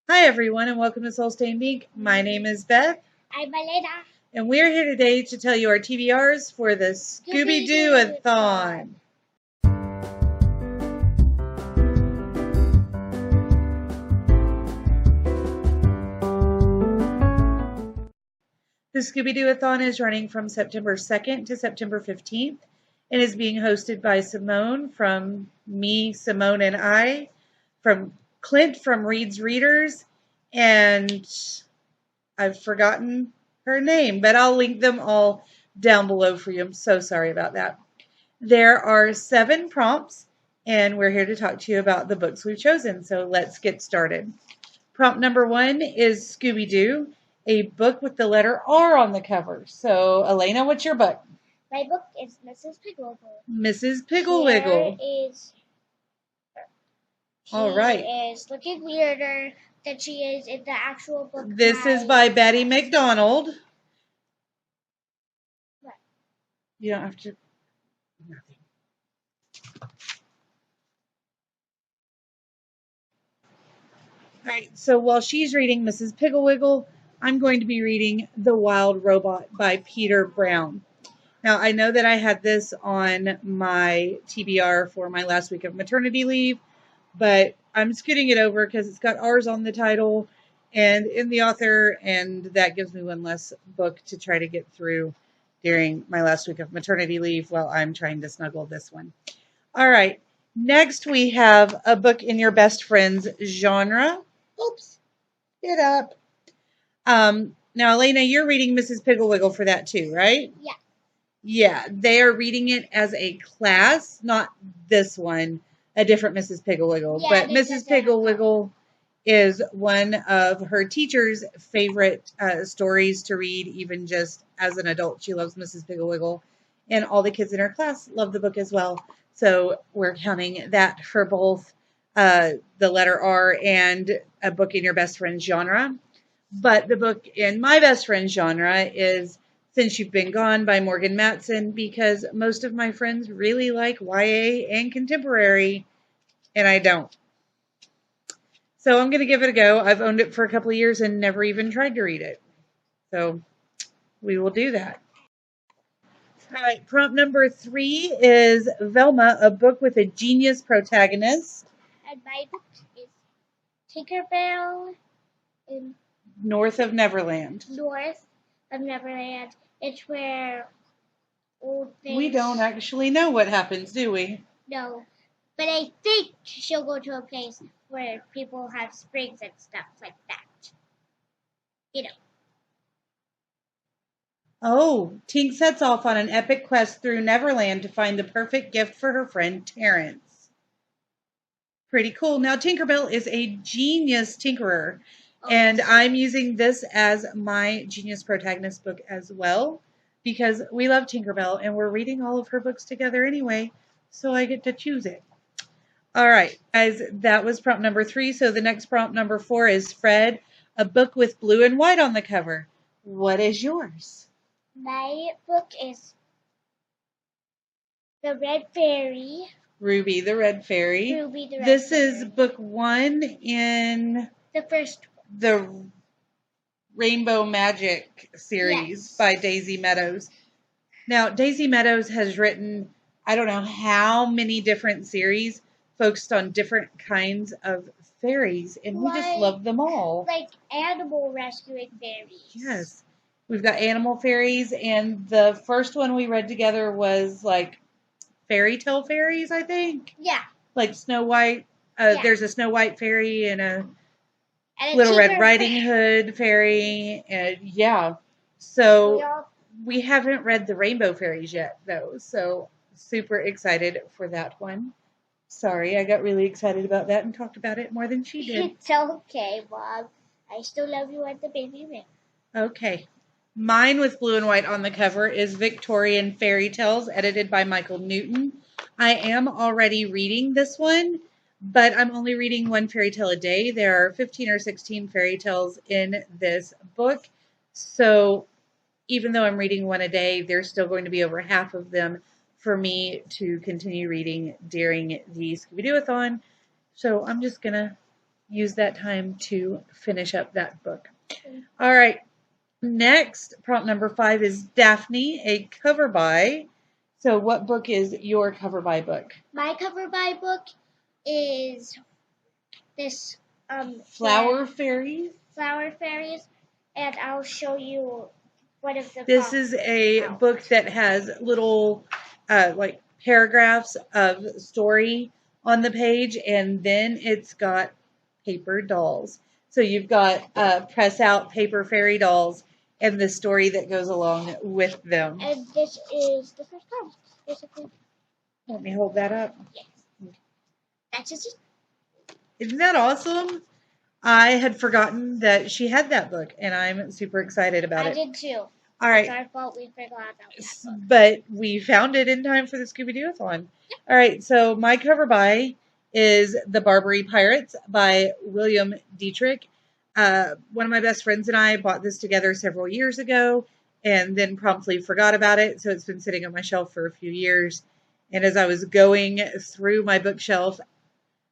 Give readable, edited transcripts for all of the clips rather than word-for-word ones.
Hi everyone and welcome to Soul Stained Ink. My name is Beth I'm Malena. and we're here today to tell you our TBRs for the Scooby-Doo-a-thon. The Scooby-Doo-a-thon is running from September 2nd to September 15th and is being hosted by Simone from Simone I, from Clint from Reed's Readers, and I've forgotten her name, but I'll link them all down below for you. I'm so sorry about that. There are 7 prompts, and we're here to talk to you about the books we've chosen. So let's get started. Prompt number 1 is Scooby-Doo, a book with the letter R on the cover. So, Elena, what's your book? My book is Mrs. Pigglewiggle. Mrs. Pigglewiggle. All right. Is looking weirder than she is in the actual book. This is by Betty McDonald. What? You don't have to. Nothing. All right, so while she's reading Mrs. Pigglewiggle, I'm going to be reading The Wild Robot by Peter Brown. Now, I know that I had this on my TBR for my last week of maternity leave, but I'm scooting it over because it's got R's on the title and in the author, and that gives me one less book to try to get through during my last week of maternity leave while I'm trying to snuggle this one. All right, next we have a book in your best friend's genre. Oops, get up. Now, Elena, you're reading Mrs. Pigglewiggle for that too, right? Yeah. Yeah, they are reading it as a class, not this one, a different Mrs. Pigglewiggle. Yeah, but Mrs. Pigglewiggle is one of her teacher's favorite stories to read, even just as an adult. She loves Mrs. Pigglewiggle, and all the kids in her class love the book as well. So we're counting that for both the letter R and a book in your best friend's genre. But the book in my best friend's genre is Since You've Been Gone by Morgan Matson, because most of my friends really like YA and contemporary, and I don't. So I'm going to give it a go. I've owned it for a couple of years and never even tried to read it. So we will do that. All right, prompt number 3 is Velma, a book with a genius protagonist. And my book is Tinkerbell in North of Neverland. North of Neverland. It's where old things... We don't actually know what happens, do we? No. But I think she'll go to a place where people have springs and stuff like that. You know. Oh, Tink sets off on an epic quest through Neverland to find the perfect gift for her friend Terrence. Pretty cool. Now, Tinkerbell is a genius tinkerer, and I'm using this as my genius protagonist book as well, because we love Tinkerbell, and we're reading all of her books together anyway, so I get to choose it. All right, guys, that was prompt number 3, so the next prompt number 4 is Fred, a book with blue and white on the cover. What is yours? My book is The Red Fairy. Ruby the Red Fairy. Ruby the Red This Fairy. is book 1 in the first one. The Rainbow Magic series, yes, by Daisy Meadows. Now, Daisy Meadows has written, I don't know how many different series focused on different kinds of fairies, and we just love them all. Like animal rescuing fairies. Yes. We've got animal fairies, and the first one we read together was like fairy tale fairies, I think. Yeah. Like Snow White. There's a Snow White fairy and a Little Red Riding Hood fairy, and yeah. So we haven't read the Rainbow Fairies yet, though. So super excited for that one. Sorry, I got really excited about that and talked about it more than she did. It's okay, Mom. I still love you at the baby ring. Okay. Mine with blue and white on the cover is Victorian Fairy Tales, edited by Michael Newton. I am already reading this one, but I'm only reading one fairy tale a day. There are 15 or 16 fairy tales in this book. So even though I'm reading one a day, there's still going to be over half of them for me to continue reading during the Scooby-Doo-a-thon. So I'm just going to use that time to finish up that book. All right. Next, prompt number 5 is Daphne, a cover by. So what book is your cover by book? My cover by book is this Flower Fairies. Flower Fairies, and I'll show you one of the This is a book that has little like paragraphs of story on the page, and then it's got paper dolls. So you've got press out paper fairy dolls and the story that goes along with them. And this is the first time, basically. Let me hold that up. Yes. That's just it. Isn't that awesome? I had forgotten that she had that book, and I'm super excited about it. I did too. All right. It's our fault we forgot about that book. But we found it in time for the Scooby-Doo-a-thon. Yep. All right, so my cover by is The Barbary Pirates by William Dietrich. One of my best friends and I bought this together several years ago and then promptly forgot about it, so it's been sitting on my shelf for a few years. And as I was going through my bookshelf,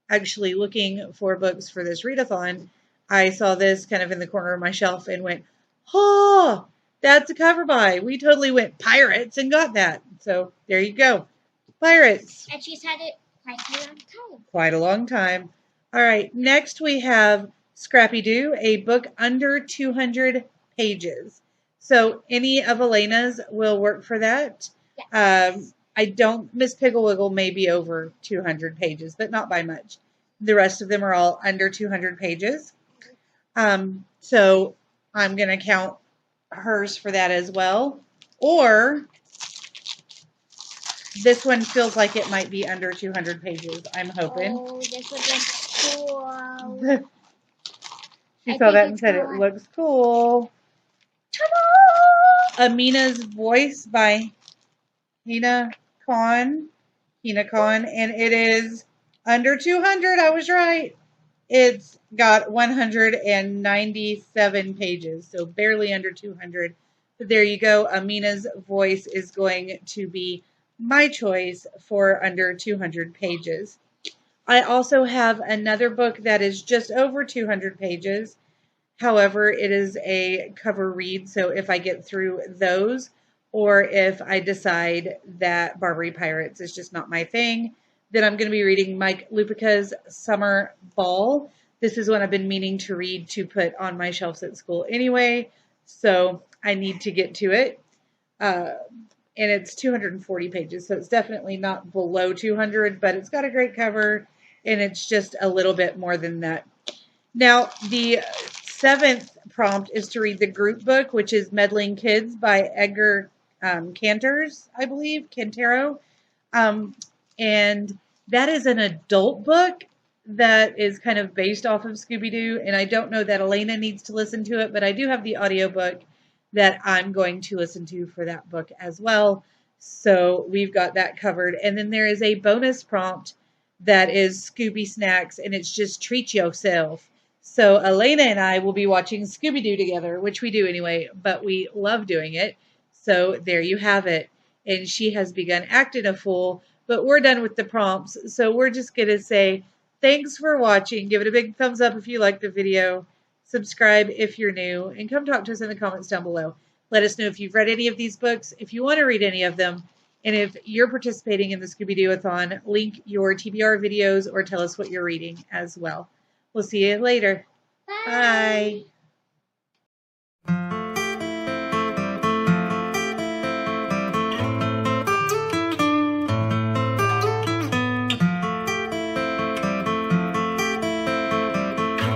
actually looking for books for this readathon, I saw this kind of in the corner of my shelf and went, oh, that's a cover by. We totally went pirates and got that. So there you go. Pirates. And she's had it quite a long time. Quite a long time. All right. Next we have Scrappy-Doo, a book under 200 pages. So any of Elena's will work for that. Yes. Miss Piggle-Wiggle may be over 200 pages, but not by much. The rest of them are all under 200 pages. So I'm going to count hers for that as well. Or this one feels like it might be under 200 pages, I'm hoping. Oh, this one looks cool. She saw that and said it looks cool. Ta-da! Amina's Voice by Hina Khan, and it is under 200. I was right. It's got 197 pages, so barely under 200. But there you go. Amina's Voice is going to be my choice for under 200 pages. I also have another book that is just over 200 pages. However, it is a cover read, so if I get through those, or if I decide that Barbary Pirates is just not my thing, then I'm going to be reading Mike Lupica's Summer Ball. This is one I've been meaning to read to put on my shelves at school anyway, so I need to get to it. And it's 240 pages, so it's definitely not below 200, but it's got a great cover, and it's just a little bit more than that. Now, the 7th prompt is to read the group book, which is Meddling Kids by Edgar Cantero. And that is an adult book that is kind of based off of Scooby-Doo, and I don't know that Elena needs to listen to it, but I do have the audiobook that I'm going to listen to for that book as well. So we've got that covered. And then there is a bonus prompt that is Scooby Snacks, and it's just treat yourself. So Elena and I will be watching Scooby-Doo together, which we do anyway, but we love doing it. So there you have it. And she has begun acting a fool, but we're done with the prompts. So we're just going to say thanks for watching. Give it a big thumbs up if you liked the video. Subscribe if you're new, and come talk to us in the comments down below. Let us know if you've read any of these books, if you want to read any of them, and if you're participating in the Scooby-Doo-a-thon, link your TBR videos or tell us what you're reading as well. We'll see you later. Bye. Bye.